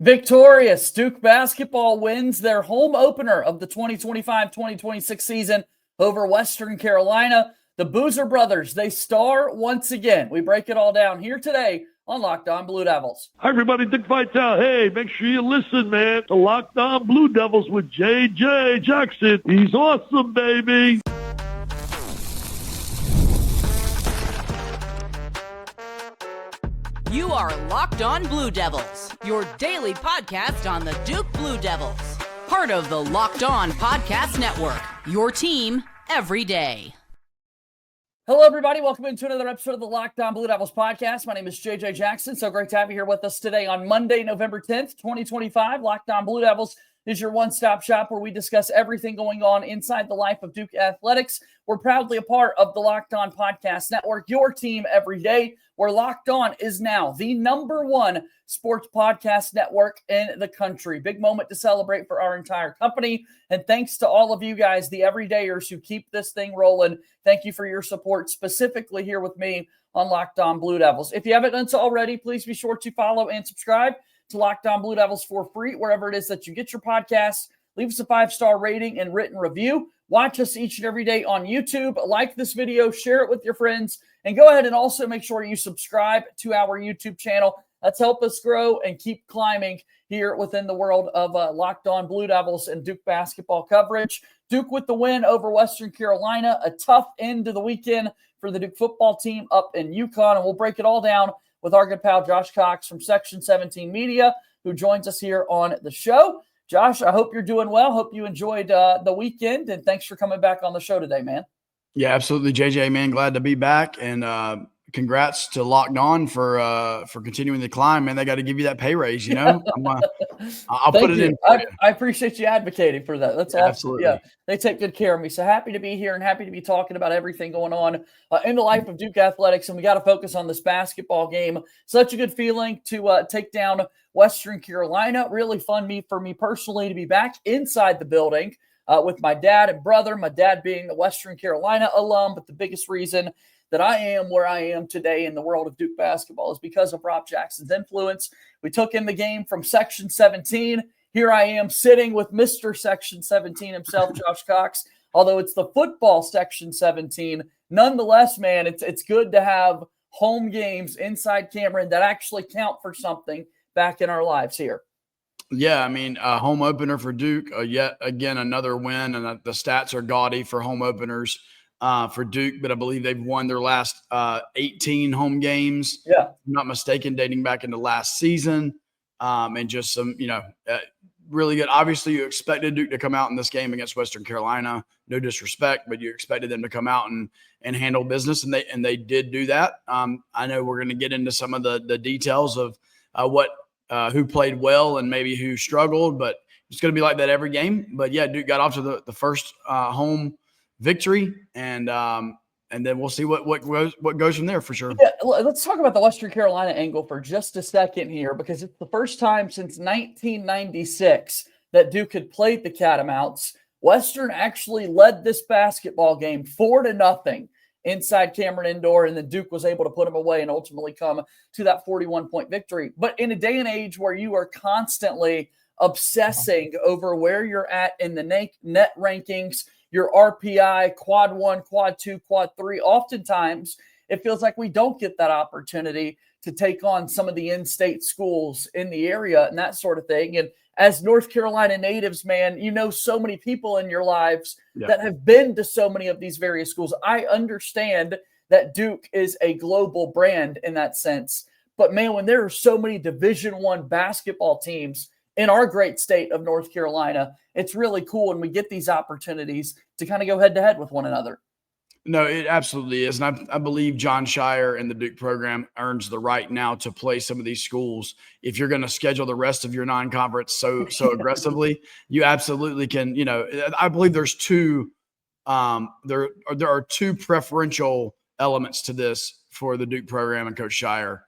Victorious. Duke basketball wins their home opener of the 2025-2026 season over Western Carolina. The Boozer brothers, they star once again. We break it all down here today on Locked On Blue Devils. Hi, everybody. Dick Vitale. Hey, make sure you listen, man, to Locked On Blue Devils with J.J. Jackson. He's awesome, baby. You are Locked On Blue Devils, your daily podcast on the Duke Blue Devils. Part of the Locked On Podcast Network, your team every day. Hello, everybody. Welcome into another episode of the Locked On Blue Devils podcast. My name is JJ Jackson. So great to have you here with us today on Monday, November 10th, 2025. Locked On Blue Devils is your one-stop shop where we discuss everything going on inside the life of Duke athletics. We're proudly a part of the Locked On Podcast Network, your team every day, where Locked On is now the #1 sports podcast network in the country. Big moment to celebrate for our entire company. And thanks to all of you guys, the everydayers who keep this thing rolling. Thank you for your support, specifically here with me on Locked On Blue Devils. If you haven't done so already, please be sure to follow and subscribe to Locked On Blue Devils for free, wherever it is that you get your podcasts. Leave us a 5-star rating and written review. Watch us each and every day on YouTube. Like this video, share it with your friends, and go ahead and also make sure you subscribe to our YouTube channel. Let's help us grow and keep climbing here within the world of Locked On Blue Devils and Duke basketball coverage. Duke with the win over Western Carolina, a tough end to the weekend for the Duke football team up in UConn, and we'll break it all down with our good pal Josh Cox from Section 17 Media, who joins us here on the show. Josh, I hope you're doing well. Hope you enjoyed the weekend, and thanks for coming back on the show today, man. Yeah, absolutely, JJ, man. Glad to be back, and congrats to Locked On for continuing the climb, man. They got to give you that pay raise, you know. I'll put it in. I appreciate you advocating for that. That's awesome. Absolutely. Yeah, they take good care of me. So happy to be here and happy to be talking about everything going on in the life of Duke athletics. And we got to focus on this basketball game. Such a good feeling to take down Western Carolina. Really fun for me personally to be back inside the building with my dad and brother. My dad being a Western Carolina alum, but the biggest reason that I am where I am today in the world of Duke basketball is because of Rob Jackson's influence. We took in the game from Section 17. Here I am sitting with Mr. Section 17 himself, Josh Cox, although it's the football Section 17. Nonetheless, man, it's good to have home games inside Cameron that actually count for something back in our lives here. Yeah, I mean, home opener for Duke, yet again, another win, and the stats are gaudy for home openers for Duke, but I believe they've won their last 18 home games. Yeah. If I'm not mistaken, dating back into last season. And just some, really good. Obviously, you expected Duke to come out in this game against Western Carolina. No disrespect, but you expected them to come out and handle business, and they did do that. I know we're going to get into some of the details of who played well and maybe who struggled, but it's going to be like that every game. But yeah, Duke got off to the first home victory, and then we'll see what goes from there for sure. Yeah, let's talk about the Western Carolina angle for just a second here, because it's the first time since 1996 that Duke had played the Catamounts. Western actually led this basketball game 4-0 inside Cameron Indoor, and then Duke was able to put them away and ultimately come to that 41-point victory. But in a day and age where you are constantly obsessing over where you're at in the net rankings, your RPI, quad 1, quad 2, quad 3, oftentimes it feels like we don't get that opportunity to take on some of the in-state schools in the area and that sort of thing. And as North Carolina natives, man, you know so many people in your lives that have been to so many of these various schools. I understand that Duke is a global brand in that sense. But, man, when there are so many Division I basketball teams in our great state of North Carolina, it's really cool when we get these opportunities to kind of go head-to-head with one another. No, it absolutely is. And I believe Jon Scheyer and the Duke program earns the right now to play some of these schools. If you're going to schedule the rest of your non-conference so aggressively, you absolutely can. I believe there's two there are two preferential elements to this for the Duke program and Coach Scheyer.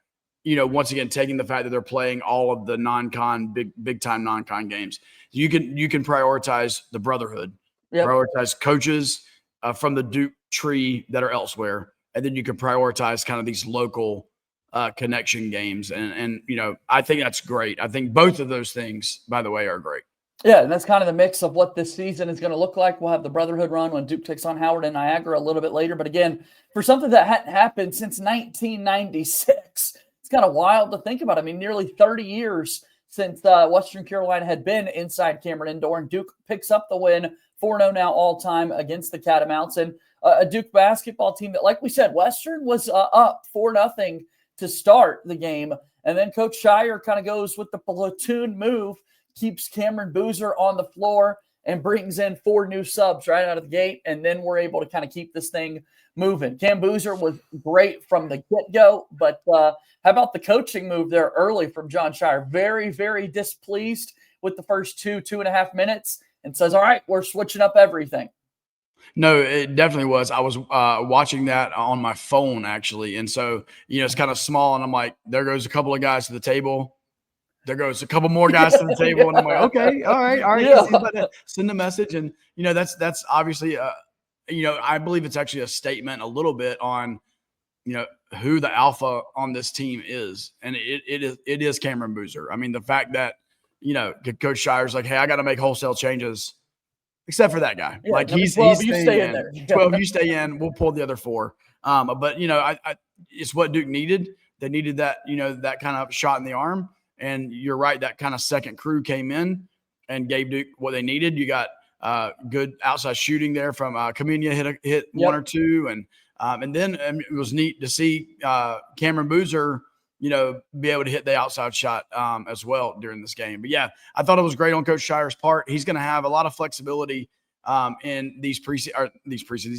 Once again, taking the fact that they're playing all of the non-con, big time non-con games. You can prioritize the brotherhood, prioritize coaches from the Duke tree that are elsewhere, and then you can prioritize kind of these local connection games. And, I think that's great. I think both of those things, by the way, are great. Yeah, and that's kind of the mix of what this season is going to look like. We'll have the Brotherhood run when Duke takes on Howard and Niagara a little bit later. But again, for something that hadn't happened since 1996, it's kind of wild to think about. I mean, nearly 30 years since Western Carolina had been inside Cameron Indoor, and Duke picks up the win, 4-0 now all-time against the Catamounts. And a Duke basketball team that, like we said, Western was up 4-0 to start the game. And then Coach Scheyer kind of goes with the platoon move, keeps Cayden Boozer on the floor, and brings in 4 new subs right out of the gate, and then we're able to kind of keep this thing moving. Cayden Boozer was great from the get-go, but how about the coaching move there early from Jon Scheyer? Very, very displeased with the first 2.5 minutes, and says, all right, we're switching up everything. No, it definitely was. I was watching that on my phone, actually, and so, it's kind of small, and I'm like, there goes a couple of guys to the table. There goes a couple more guys to the table, and I'm like, okay, all right. Yeah. He's about to send a message, and that's obviously, I believe it's actually a statement a little bit on, who the alpha on this team is, and it is Cayden Boozer. I mean, the fact that Coach Scheyer's like, hey, I got to make wholesale changes, except for that guy. Yeah, like he's 12, you staying stay in. in there. 12, you stay in. We'll pull the other 4. But it's what Duke needed. They needed that that kind of shot in the arm. And you're right, that kind of second crew came in and gave Duke what they needed. You got good outside shooting there from Kamenia hit 1 or 2, and then it was neat to see Cayden Boozer, be able to hit the outside shot as well during this game. But yeah, I thought it was great on Coach Scheyer's part. He's going to have a lot of flexibility in these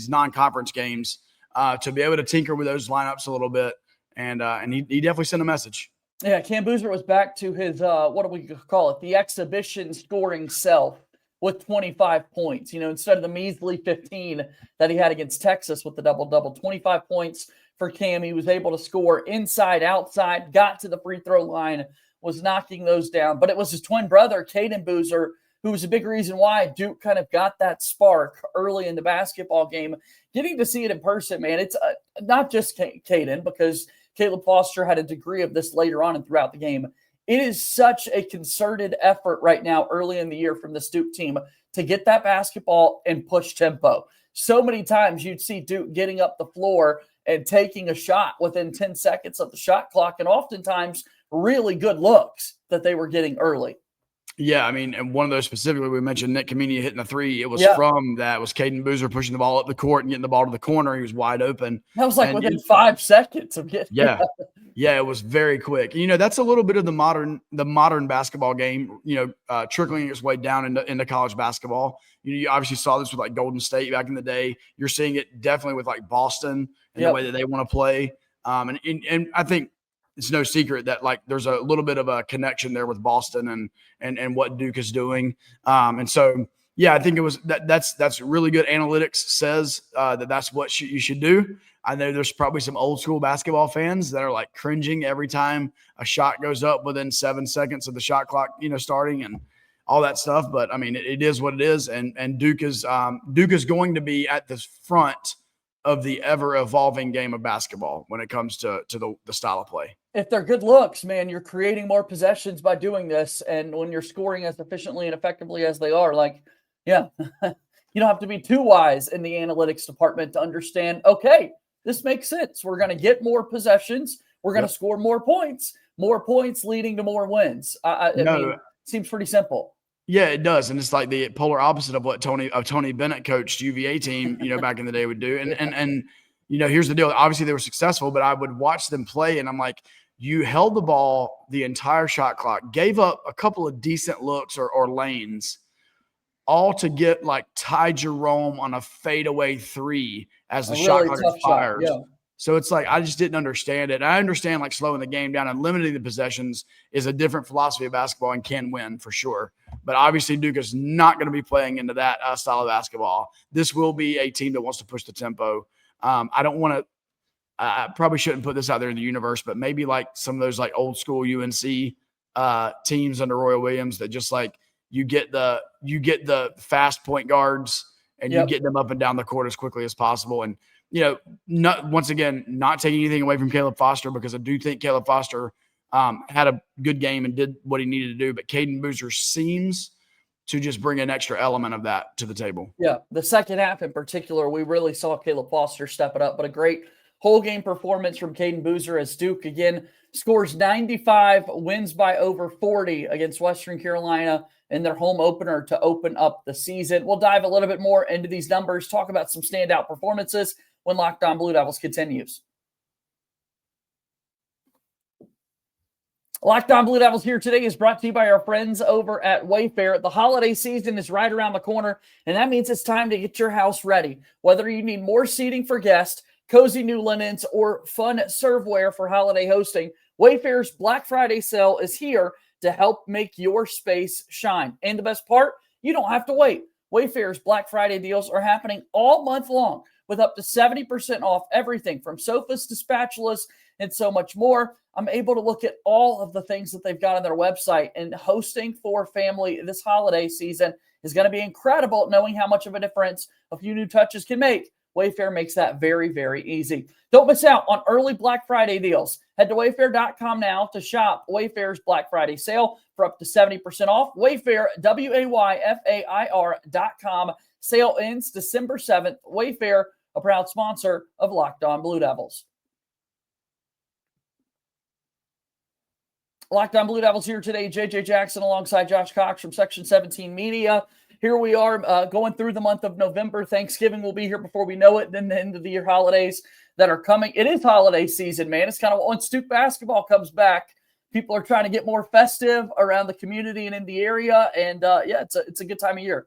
non-conference games to be able to tinker with those lineups a little bit, and he definitely sent a message. Yeah, Cayden Boozer was back to his, what do we call it, the exhibition scoring self with 25 points. Instead of the measly 15 that he had against Texas with the double-double, 25 points for Cam. He was able to score inside, outside, got to the free throw line, was knocking those down. But it was his twin brother, Cayden Boozer, who was a big reason why Duke kind of got that spark early in the basketball game. Getting to see it in person, man, it's not just Cayden, because Caleb Foster had a degree of this later on and throughout the game. It is such a concerted effort right now early in the year from this Duke team to get that basketball and push tempo. So many times you'd see Duke getting up the floor and taking a shot within 10 seconds of the shot clock, and oftentimes really good looks that they were getting early. Yeah, I mean, and one of those specifically, we mentioned Nick Kamenia hitting a 3. It was from that. It was Cayden Boozer pushing the ball up the court and getting the ball to the corner. He was wide open. That was like within 5 seconds of getting. Yeah, it was very quick. That's a little bit of the modern basketball game. Trickling its way down into college basketball. You obviously saw this with like Golden State back in the day. You're seeing it definitely with like Boston and the way that they want to play. And I think it's no secret that like there's a little bit of a connection there with Boston and what Duke is doing. And so, yeah, I think it was that's really good. Analytics says that's what you should do. I know there's probably some old school basketball fans that are like cringing every time a shot goes up within 7 seconds of the shot clock, starting and all that stuff. But I mean, it is what it is. And Duke is going to be at the front of the ever evolving game of basketball when it comes to the style of play. If they're good looks, man, you're creating more possessions by doing this. And when you're scoring as efficiently and effectively as they are, you don't have to be too wise in the analytics department to understand, okay, this makes sense. We're going to get more possessions. We're going to score more points leading to more wins. I mean, it seems pretty simple. Yeah, it does. And it's like the polar opposite of what Tony Bennett coached UVA team, back in the day would do. And here's the deal. Obviously they were successful, but I would watch them play and I'm like, you held the ball the entire shot clock, gave up a couple of decent looks or lanes, all to get like Ty Jerome on a fadeaway 3 as the shot clock expires. Yeah. So it's like, I just didn't understand it. I understand like slowing the game down and limiting the possessions is a different philosophy of basketball and can win for sure. But obviously Duke is not going to be playing into that style of basketball. This will be a team that wants to push the tempo. I probably shouldn't put this out there in the universe, but maybe like some of those like old school UNC teams under Roy Williams that just like you get the fast point guards and you get them up and down the court as quickly as possible. And not taking anything away from Caleb Foster, because I do think Caleb Foster had a good game and did what he needed to do. But Cayden Boozer seems to just bring an extra element of that to the table. Yeah, the second half in particular, we really saw Caleb Foster step it up, but a great whole game performance from Cayden Boozer as Duke again scores 95, wins by over 40 against Western Carolina in their home opener to open up the season. We'll dive a little bit more into these numbers, talk about some standout performances when Locked On Blue Devils continues. Locked On Blue Devils here today is brought to you by our friends over at Wayfair. The holiday season is right around the corner, and that means it's time to get your house ready. Whether you need more seating for guests, cozy new linens, or fun serveware for holiday hosting, Wayfair's Black Friday sale is here to help make your space shine. And the best part, you don't have to wait. Wayfair's Black Friday deals are happening all month long with up to 70% off everything from sofas to spatulas and so much more. I'm able to look at all of the things that they've got on their website, and hosting for family this holiday season is going to be incredible, knowing how much of a difference a few new touches can make. Wayfair makes that very, very easy. Don't miss out on early Black Friday deals. Head to wayfair.com now to shop Wayfair's Black Friday sale for up to 70% off. Wayfair, WAYFAIR.com. Sale ends December 7th. Wayfair, a proud sponsor of Locked On Blue Devils. Locked On Blue Devils here today. JJ Jackson alongside Josh Cox from Section 17 Media. Here we are going through the month of November. Thanksgiving will be here before we know it. Then the end of the year holidays that are coming. It is holiday season, man. It's kind of once Duke basketball comes back, people are trying to get more festive around the community and in the area. And it's a good time of year.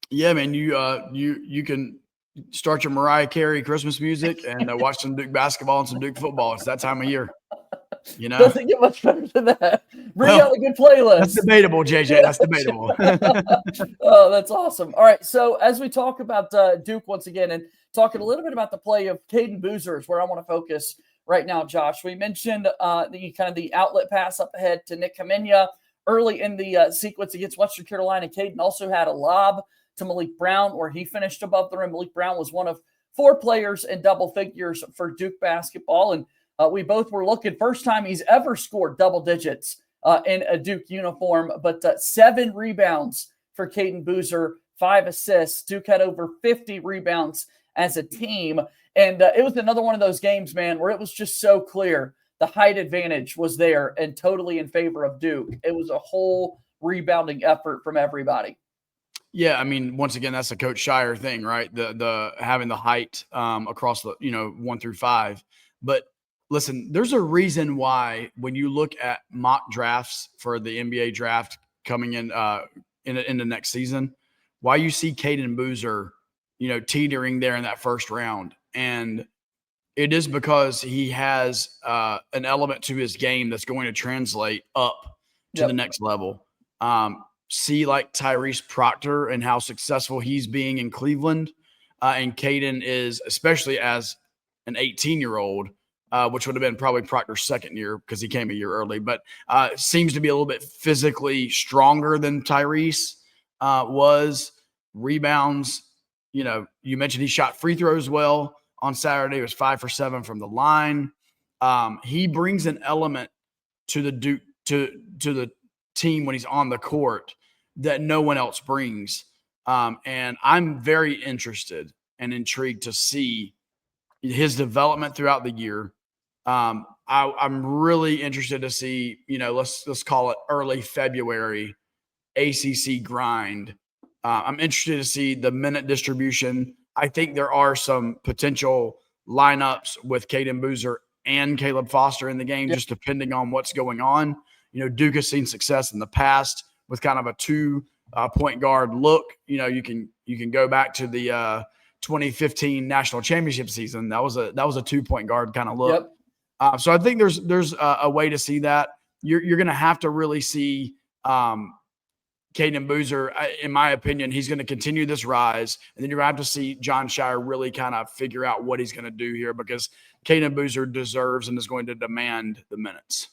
Yeah, man. You can start your Mariah Carey Christmas music and watch some Duke basketball and some Duke football. It's that time of year. Doesn't get much better than that. Bring out a good playlist. That's debatable, JJ. That's debatable. Oh, that's awesome. All right. So as we talk about Duke once again and talking a little bit about the play of Cayden Boozer is where I want to focus right now, Josh. We mentioned the outlet pass up ahead to Nick Kamenya early in the sequence against Western Carolina. Cayden also had a lob to Malik Brown where he finished above the rim. Malik Brown was one of 4 players in double figures for Duke basketball, and we both were looking, first time he's ever scored double digits in a Duke uniform, but 7 rebounds for Cayden Boozer, 5 assists. Duke had over 50 rebounds as a team. And it was another one of those games, man, where it was just so clear the height advantage was there and totally in favor of Duke. It was a whole rebounding effort from everybody. Yeah, I mean, once again, that's a Coach Scheyer thing, right? The having the height across the 1 through 5. But listen, there's a reason why when you look at mock drafts for the NBA draft coming in the next season, why you see Cayden Boozer, teetering there in that first round. And it is because he has an element to his game that's going to translate up to the next level. See like Tyrese Proctor and how successful he's being in Cleveland. And Cayden is, especially as an 18-year-old, which would have been probably Proctor's second year because he came a year early, but seems to be a little bit physically stronger than Tyrese was. Rebounds, you mentioned he shot free throws well on Saturday. It was 5 for 7 from the line. He brings an element to the Duke to the team when he's on the court that no one else brings. And I'm very interested and intrigued to see his development throughout the year. I'm really interested to see, let's call it early February ACC grind. I'm interested to see the minute distribution. I think there are some potential lineups with Cayden Boozer and Caleb Foster in the game, just depending on what's going on. Duke has seen success in the past with kind of a 2 point guard look. You can go back to the 2015 national championship season. That was a 2 point guard kind of look. Yep. So I think there's a way to see that. You're going to have to really see Cayden Boozer. In my opinion, he's going to continue this rise, and then you're going to have to see Jon Scheyer really kind of figure out what he's going to do here, because Cayden Boozer deserves and is going to demand the minutes.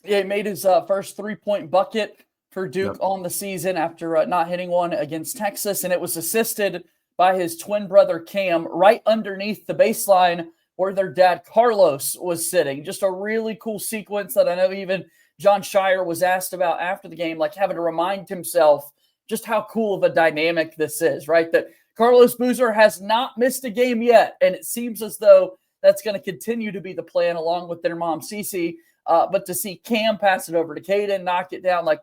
Yeah, he made his first 3-point bucket for Duke on the season after not hitting one against Texas, and it was assisted by his twin brother Cam right underneath the baseline where their dad Carlos was sitting. Just a really cool sequence that I know even Jon Scheyer was asked about after the game, like having to remind himself just how cool of a dynamic this is, right? That Carlos Boozer has not missed a game yet, and it seems as though that's going to continue to be the plan along with their mom, Cece. But to see Cam pass it over to Cayden, knock it down, like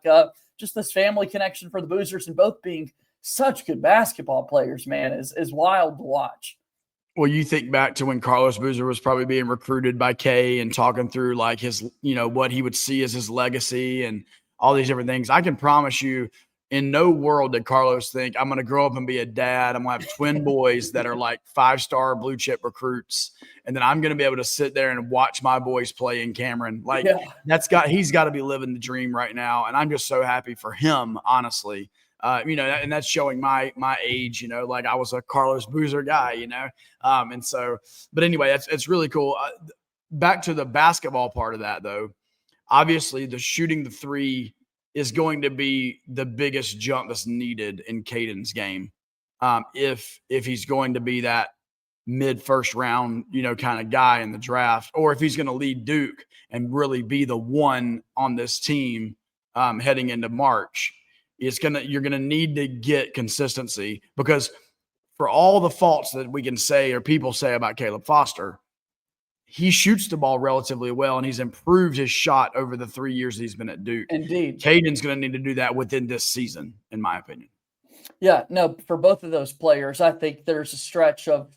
just this family connection for the Boozers and both being such good basketball players, man, is wild to watch. Well, you think back to when Carlos Boozer was probably being recruited by Kay and talking through like his, what he would see as his legacy and all these different things. I can promise you, in no world did Carlos think, I'm going to grow up and be a dad. I'm going to have twin boys that are like 5-star blue chip recruits. And then I'm going to be able to sit there and watch my boys play in Cameron. Like he's got to be living the dream right now. And I'm just so happy for him, honestly. And that's showing my age, like I was a Carlos Boozer guy, but anyway, it's really cool. Back to the basketball part of that though, obviously the shooting the three is going to be the biggest jump that's needed in Cayden's game. If he's going to be that mid first round, kind of guy in the draft, or if he's going to lead Duke and really be the one on this team heading into March. You're gonna need to get consistency, because for all the faults that we can say or people say about Caleb Foster, he shoots the ball relatively well and he's improved his shot over the 3 years he's been at Duke. Indeed. Cayden's gonna need to do that within this season, in my opinion. Yeah, no, for both of those players, I think there's a stretch of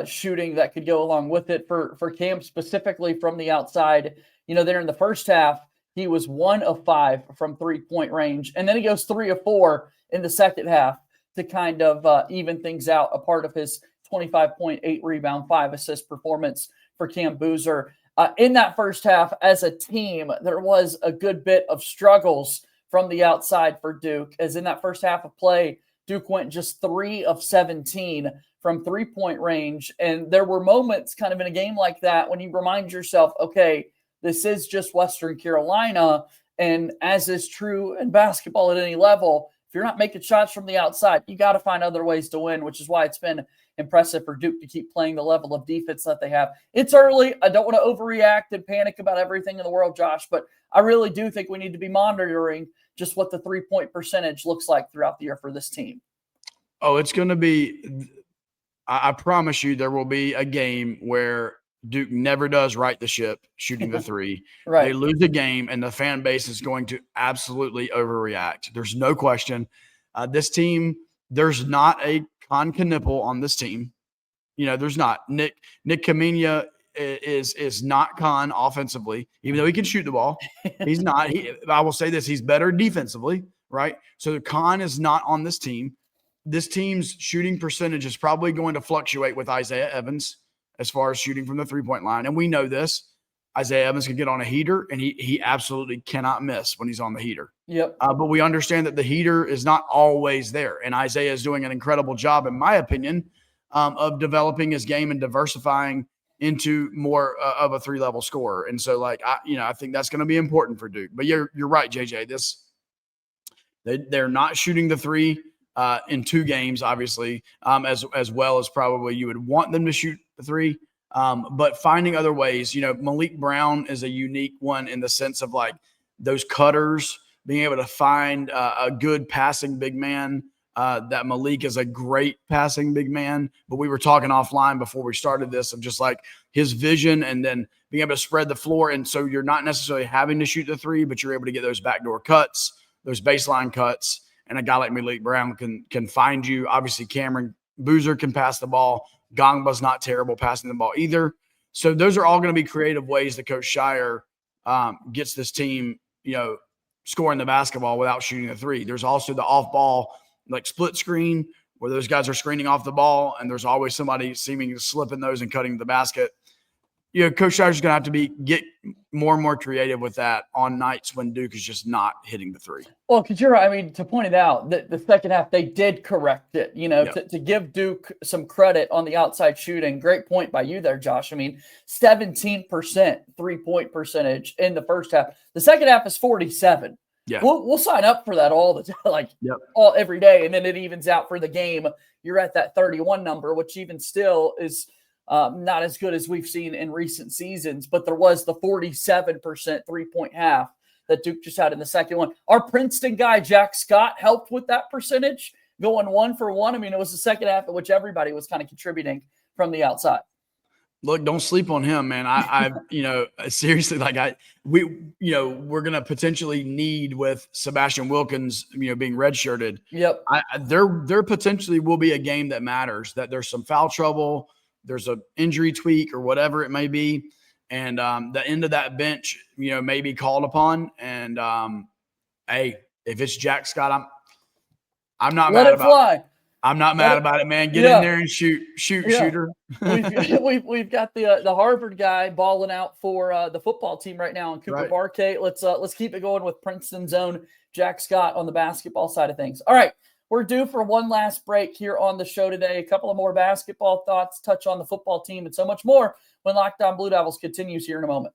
shooting that could go along with it. For Cam specifically from the outside, there in the first half, he was 1 of 5 from 3-point range. And then he goes 3 of 4 in the second half to kind of even things out, a part of his 25.8 rebound, 5 assist performance for Cam Boozer. In that first half, as a team, there was a good bit of struggles from the outside for Duke, as in that first half of play, Duke went just 3 of 17 from 3-point range. And there were moments kind of in a game like that when you remind yourself, okay, this is just Western Carolina, and as is true in basketball at any level, if you're not making shots from the outside, you got to find other ways to win, which is why it's been impressive for Duke to keep playing the level of defense that they have. It's early. I don't want to overreact and panic about everything in the world, Josh, but I really do think we need to be monitoring just what the 3-point percentage looks like throughout the year for this team. Oh, it's going to be – I promise you there will be a game where – Duke never does right the ship shooting the three. Right. They lose a game, and the fan base is going to absolutely overreact. There's no question. This team, there's not a Con Knipple on this team. There's not. Nick Kamenia is not Con offensively, even though he can shoot the ball. He's not. I will say this: he's better defensively, right? So Con is not on this team. This team's shooting percentage is probably going to fluctuate with Isaiah Evans as far as shooting from the 3-point line. And we know this. Isaiah Evans can get on a heater, and he absolutely cannot miss when he's on the heater. Yep. But we understand that the heater is not always there. And Isaiah is doing an incredible job, in my opinion, of developing his game and diversifying into more of a 3-level scorer. And so, I think that's going to be important for Duke. But you're right, JJ. They're not shooting the 3 in 2 games, obviously, as well as probably you would want them to shoot the 3. But finding other ways, Malik Brown is a unique one in the sense of like those cutters, being able to find a good passing big man. That Malik is a great passing big man, but we were talking offline before we started this of just like his vision and then being able to spread the floor. And so you're not necessarily having to shoot the 3, but you're able to get those backdoor cuts, those baseline cuts. And a guy like Malik Brown can find you. Obviously, Cameron Boozer can pass the ball. Gongba's not terrible passing the ball either. So those are all going to be creative ways that Coach Scheyer gets this team, scoring the basketball without shooting the 3. There's also the off-ball, like split screen, where those guys are screening off the ball, and there's always somebody seeming to slip in those and cutting the basket. Coach Scheyer's going to have to get more and more creative with that on nights when Duke is just not hitting the 3. Well, because you're right. I mean, to point it out, the second half, they did correct it, to give Duke some credit on the outside shooting. Great point by you there, Josh. I mean, 17% 3-point percentage in the first half. The second half is 47. Yeah. We'll sign up for that all the time, every day, and then it evens out for the game. You're at that 31 number, which even still is not as good as we've seen in recent seasons. But there was the 47% 3-point half that Duke just had in the second one. Our Princeton guy, Jack Scott, helped with that percentage, going 1 for 1. I mean, it was the second half in which everybody was kind of contributing from the outside. Look, don't sleep on him, man. I seriously, we're going to potentially need with Sebastian Wilkins, being redshirted. Yep. There potentially will be a game that matters, that there's some foul trouble, there's an injury tweak or whatever it may be. And the end of that bench, may be called upon. And hey, if it's Jack Scott, I'm not mad about it. I'm not mad about it, man. Get in there and shooter. We've got the Harvard guy balling out for the football team right now in Cooper Barkay. Let's keep it going with Princeton's own Jack Scott on the basketball side of things. All right, we're due for one last break here on the show today. A couple of more basketball thoughts, touch on the football team, and so much more when Locked On Blue Devils continues here in a moment.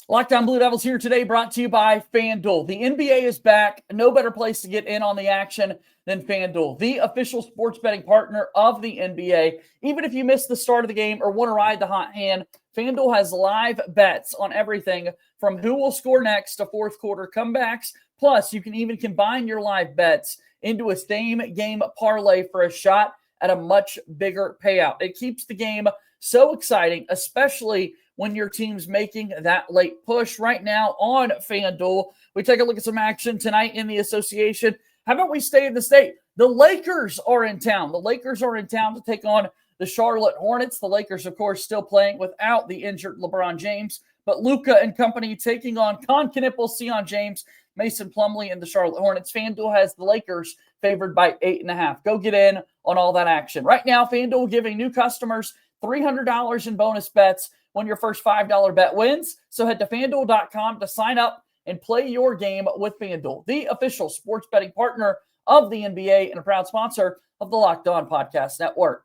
Locked On Blue Devils here today, brought to you by FanDuel. The NBA is back. No better place to get in on the action than FanDuel, the official sports betting partner of the NBA. Even if you missed the start of the game or want to ride the hot hand, FanDuel has live bets on everything from who will score next to fourth quarter comebacks. Plus, you can even combine your live bets into a same-game parlay for a shot at a much bigger payout. It keeps the game so exciting, especially when your team's making that late push. Right now on FanDuel, we take a look at some action tonight in the association. How about we stay in the state? The Lakers are in town. The Lakers are in town to take on the Charlotte Hornets. The Lakers, of course, still playing without the injured LeBron James, but Luka and company taking on Con Knippel, Sion James, Mason Plumlee, and the Charlotte Hornets. FanDuel has the Lakers favored by 8.5. Go get in on all that action. Right now, FanDuel giving new customers $300 in bonus bets when your first $5 bet wins. So head to FanDuel.com to sign up and play your game with FanDuel, the official sports betting partner of the NBA and a proud sponsor of the Locked On Podcast Network.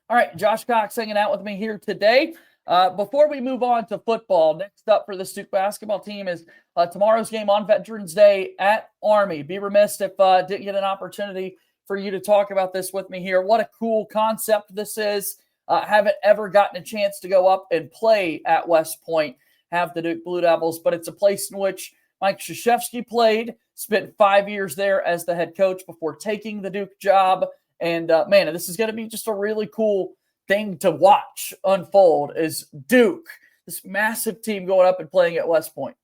All right, Josh Cox hanging out with me here today. Before we move on to football, next up for the Duke basketball team is tomorrow's game on Veterans Day at Army. Be remiss if didn't get an opportunity for you to talk about this with me here. What a cool concept this is. Haven't ever gotten a chance to go up and play at West Point, have the Duke Blue Devils, but it's a place in which Mike Krzyzewski played, spent 5 years there as the head coach before taking the Duke job. And man, this is going to be just a really cool thing to watch unfold is Duke, this massive team going up and playing at West Point.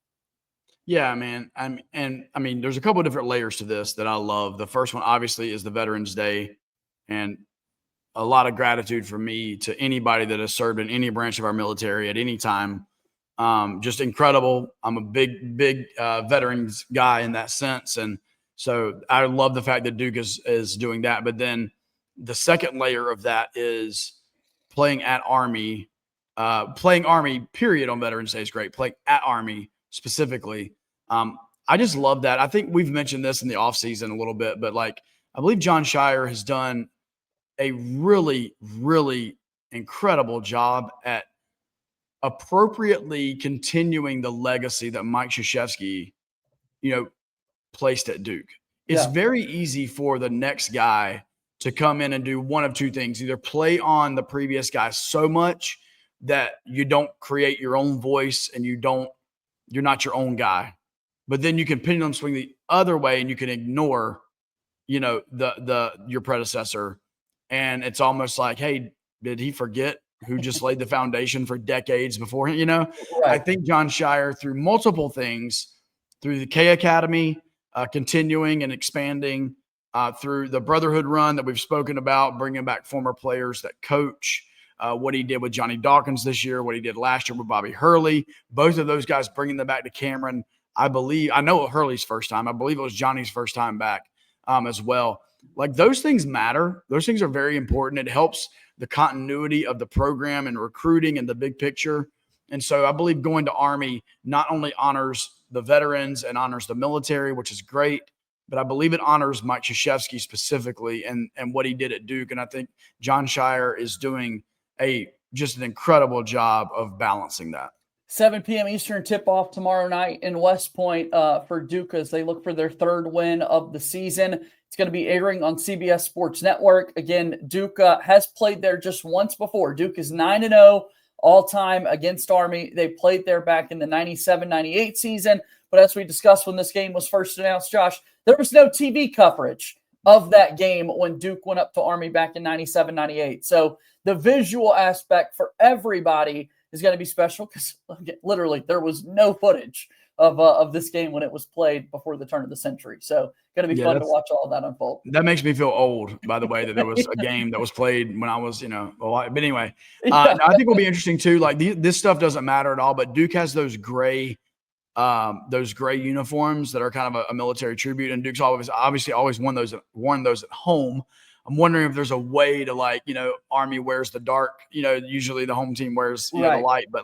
Yeah, man. I mean, there's a couple of different layers to this that I love. The first one, obviously, is the Veterans Day, and a lot of gratitude from me to anybody that has served in any branch of our military at any time. Just incredible. I'm a big veterans guy in that sense, and so I love the fact that Duke is doing that. But then the second layer of that is playing at Army. Playing Army, period, on Veterans Day is great. Playing at Army specifically. I just love that. I think we've mentioned this in the offseason a little bit, but I believe Jon Scheyer has done a really, really incredible job at appropriately continuing the legacy that Mike Krzyzewski, placed at Duke. It's very easy for the next guy to come in and do one of two things: either play on the previous guy so much that you don't create your own voice and you're not your own guy. But then you can pendulum swing the other way and you can ignore, your predecessor. And it's almost like, hey, did he forget who just laid the foundation for decades before him? Right. I think Jon Scheyer, through multiple things, through the K Academy, continuing and expanding, through the Brotherhood run that we've spoken about, bringing back former players that coach, what he did with Johnny Dawkins this year, what he did last year with Bobby Hurley, both of those guys bringing them back to Cameron. I know Hurley's first time. I believe it was Johnny's first time back as well. Those things matter. Those things are very important. It helps the continuity of the program and recruiting and the big picture. And so I believe going to Army not only honors the veterans and honors the military, which is great, but I believe it honors Mike Krzyzewski specifically and what he did at Duke. And I think Jon Scheyer is doing a just an incredible job of balancing that. 7 p.m. Eastern tip-off tomorrow night in West Point for Duke as they look for their third win of the season. It's going to be airing on CBS Sports Network. Again, Duke has played there just once before. Duke is 9-0 all-time against Army. They played there back in the 97-98 season. But as we discussed when this game was first announced, Josh, there was no TV coverage of that game when Duke went up to Army back in 97-98. So the visual aspect for everybody is going to be special because literally there was no footage of this game when it was played before the turn of the century. So going to be fun to watch all that unfold. That makes me feel old, by the way, that there was a game that was played when I was, but anyway, Yeah. I think it'll be interesting too. Like this stuff doesn't matter at all, but Duke has those gray uniforms that are kind of a military tribute, and Duke's obviously always worn those at home. I'm wondering if there's a way to Army wears the dark, usually the home team wears the light, but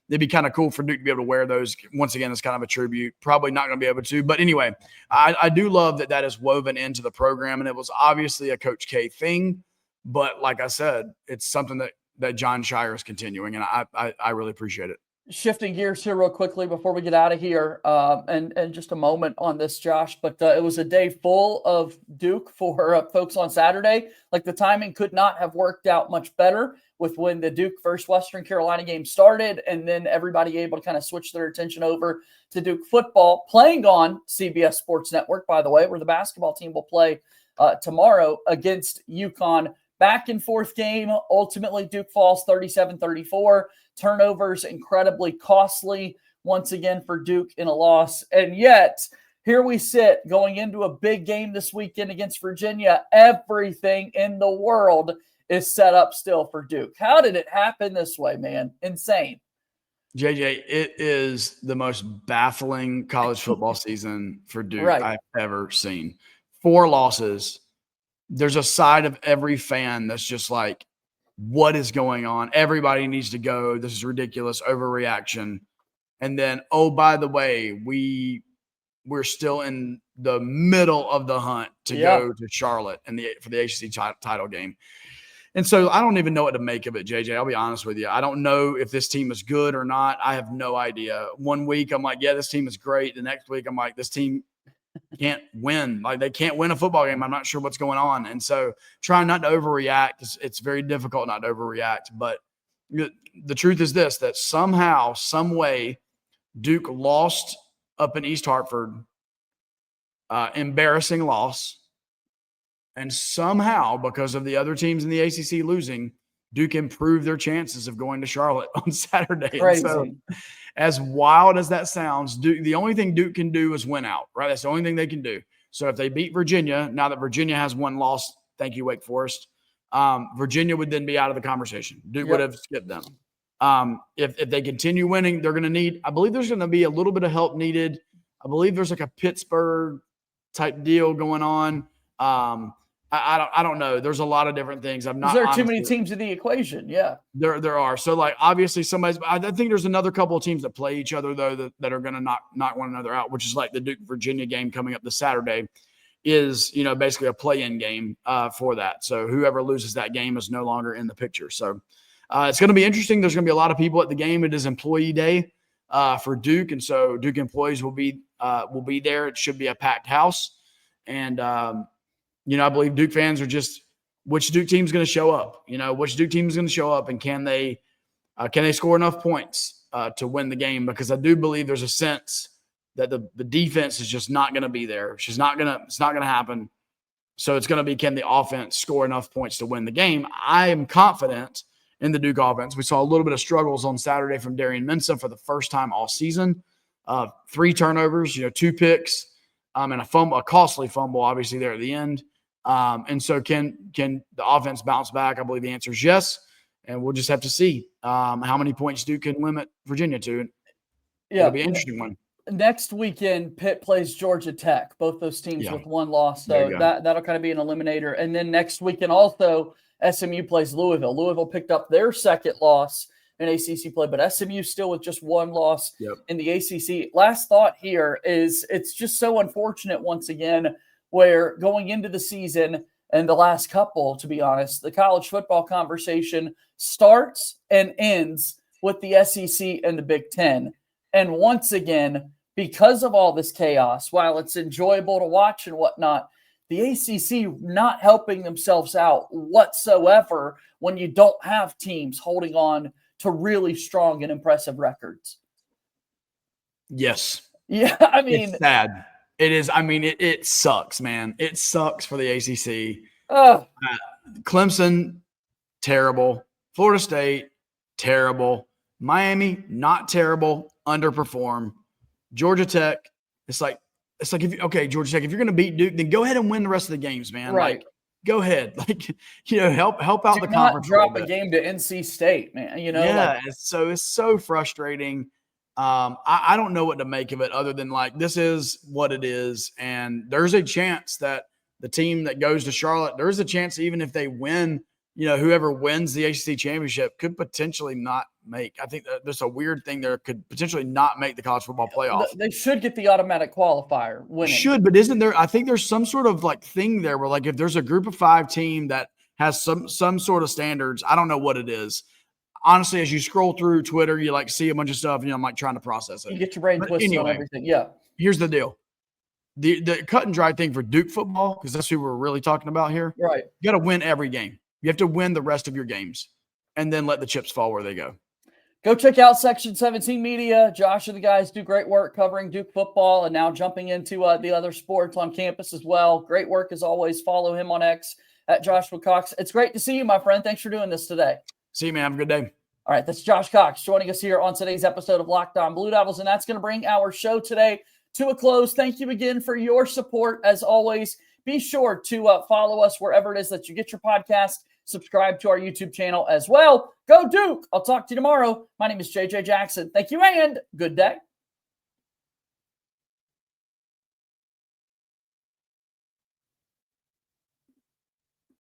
it'd be kind of cool for Duke to be able to wear those once again as kind of a tribute. Probably not going to be able to, but anyway, I do love that is woven into the program, and it was obviously a Coach K thing, but like I said, it's something that Jon Scheyer is continuing, and I really appreciate it. Shifting gears here real quickly before we get out of here, and just a moment on this, Josh, but it was a day full of Duke for folks on Saturday. Like the timing could not have worked out much better with when the Duke versus Western Carolina game started, and then everybody able to kind of switch their attention over to Duke football, playing on CBS Sports Network, by the way, where the basketball team will play tomorrow against UConn. Back and forth game. Ultimately, Duke falls 37-34. Turnovers incredibly costly once again for Duke in a loss. And yet, here we sit going into a big game this weekend against Virginia. Everything in the world is set up still for Duke. How did it happen this way, man? Insane. JJ, it is the most baffling college football season for Duke I've ever seen. 4 losses. There's a side of every fan that's just like, what is going on? Everybody needs to go. This is ridiculous. Overreaction. And then, oh, by the way, we're still in the middle of the hunt to go to Charlotte for the ACC title game. And so I don't even know what to make of it, JJ. I'll be honest with you. I don't know if this team is good or not. I have no idea. One week I'm like, yeah, this team is great. The next week I'm like, this team can't win. Like they can't win a football game. I'm not sure what's going on. And so trying not to overreact, it's very difficult not to overreact. But the truth is this, that somehow, some way, Duke lost up in East Hartford, embarrassing loss. And somehow, because of the other teams in the ACC losing, Duke improved their chances of going to Charlotte on Saturday. Crazy. So, as wild as that sounds, Duke, the only thing Duke can do is win out, right? That's the only thing they can do. So if they beat Virginia, now that Virginia has one loss, thank you, Wake Forest, Virginia would then be out of the conversation. Duke would have skipped them. If they continue winning, they're going to need – I believe there's going to be a little bit of help needed. I believe there's like a Pittsburgh-type deal going on. I don't know. There's a lot of different things. There are too many teams in the equation. Yeah, there are. So obviously I think there's another couple of teams that play each other though that are going to knock one another out, which is like the Duke Virginia game coming up this Saturday is basically a play-in game for that. So whoever loses that game is no longer in the picture. So it's going to be interesting. There's going to be a lot of people at the game. It is employee day for Duke, and so Duke employees will be there. It should be a packed house, and I believe Duke fans are just which Duke team is going to show up. Which Duke team is going to show up, and can they score enough points to win the game? Because I do believe there's a sense that the defense is just not going to be there. It's not going to happen. So it's going to be, can the offense score enough points to win the game? I am confident in the Duke offense. We saw a little bit of struggles on Saturday from Darian Mensah for the first time all season. 3 turnovers, 2 picks, and a costly fumble, obviously, there at the end. And so can the offense bounce back? I believe the answer is yes. And we'll just have to see how many points Duke can limit Virginia to. It'll be an interesting one. Next weekend, Pitt plays Georgia Tech. Both those teams with 1 loss. So that'll kind of be an eliminator. And then next weekend also, SMU plays Louisville. Louisville picked up their second loss in ACC play, but SMU still with just 1 loss in the ACC. Last thought here is it's just so unfortunate once again where going into the season, and the last couple, to be honest. The college football conversation starts and ends with the SEC and the Big Ten. And once again, because of all this chaos, while it's enjoyable to watch and whatnot, the ACC not helping themselves out whatsoever when you don't have teams holding on to really strong and impressive records. Yes. Yeah, I mean, it's sad. It is. I mean, it sucks, man. It sucks for the ACC. Clemson, terrible. Florida State, terrible. Miami, not terrible, underperform. Georgia Tech, it's like Georgia Tech, if you're going to beat Duke, then go ahead and win the rest of the games, man. Right. Like, go ahead. Like, help out the conference. Drop a game to NC State, man. Yeah, it's so frustrating. I don't know what to make of it other than like, this is what it is. And there's a chance that the team that goes to Charlotte, there's a chance even if they win, whoever wins the ACC championship could potentially not make. I think there's a weird thing there, could potentially not make the college football playoff. They should get the automatic qualifier winning. Should, but isn't there? I think there's some sort of like thing there where like if there's a group of 5 team that has some sort of standards, I don't know what it is. Honestly, as you scroll through Twitter, you like see a bunch of stuff, and I'm like trying to process it. You get your brain twisted on everything. Yeah. Here's the deal. The cut and dry thing for Duke football, because that's who we're really talking about here. Right. You got to win every game. You have to win the rest of your games and then let the chips fall where they go. Go check out Section 17 Media. Josh and the guys do great work covering Duke football and now jumping into the other sports on campus as well. Great work as always. Follow him on X at Joshua Cox. It's great to see you, my friend. Thanks for doing this today. See you, man. Have a good day. All right, that's Josh Cox joining us here on today's episode of Locked On Blue Devils, and that's going to bring our show today to a close. Thank you again for your support. As always, be sure to follow us wherever it is that you get your podcast. Subscribe to our YouTube channel as well. Go Duke! I'll talk to you tomorrow. My name is JJ Jackson. Thank you and good day.